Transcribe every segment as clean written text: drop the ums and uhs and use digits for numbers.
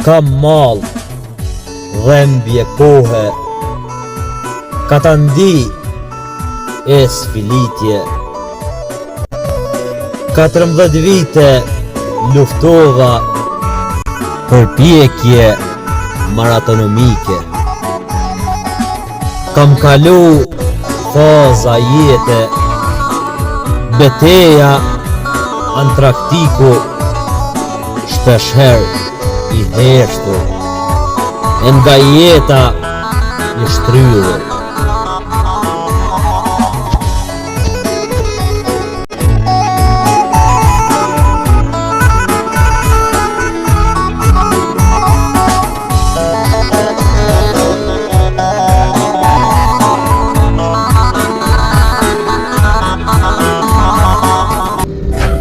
Kam mall, dhembje kohe, ka ta ndi e sfilitje. 14 vite luftova përpjekje maratonomike. Kam kalu faza jete, beteja antraktiku, shpeshher i heshtur, e nga jeta i shtryrur.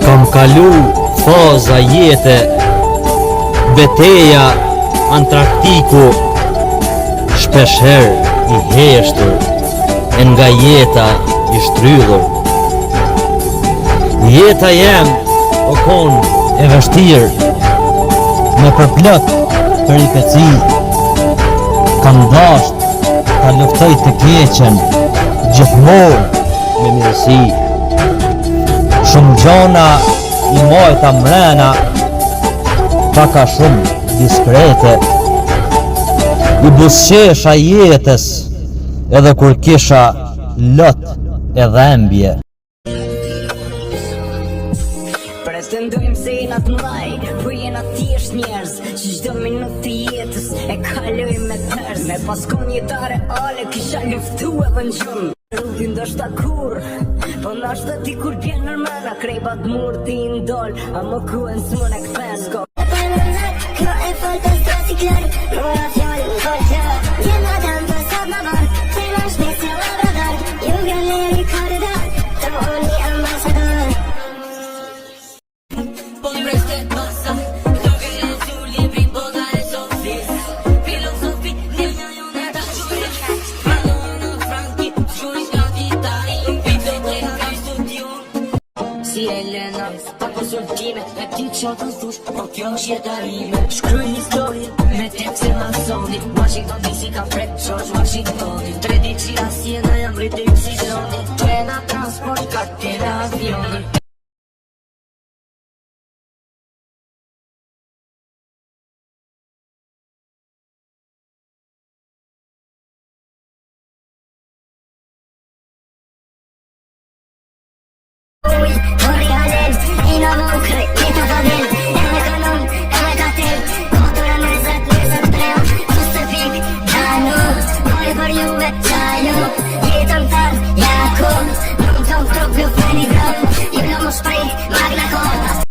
Kam kalu faza jete, beteja antraktiku, shpeshher i heshtur, e nga jeta i shtrydhur. Jeta jem o kon e vështirë, me përplot peripeci. Kam dasht ta luftoj të keqen, gjithmonë me mirësi. Shumë gjona i mojta mrena, paka shumë diskrete. I busqesha jetës edhe kur kisha lot e dhembje. Pretendojmë se jena të mlaj, po jena thjesht njerëz që çdo minutë të jetës e kalojmë me tërës. Me paskon jeta reale kisha luftu edhe në gjumë. Rrugin ndoshta kur, po ndoshta ti kur bjen nërmana, krejpat mur ti ndol, a më kuen s'mon e këthen s'ko. Kjo e foltës të si klër, mora fjallë në foltër, jena dëmë për sot në barë, se më shpesë e labradar, ju gëlleri koridor, të oni ambasador. Po mreste basa, duke e zuli prin bota e sofis, filosofi, një jone ta qujë, malona franki, qujë nga vitari, pito të ka studion. Si Elena, pa konsultime, e ti qotën thush, po kjo është jeta ime. Shkryj një historie, me tekse masoni, Washington DC ka prek George Washingtoni. 3 ditë që asjena jam rritë i oxigeni, trena, transport, kartera, avioni. Jetën tërë, jako, nuk të më trok për një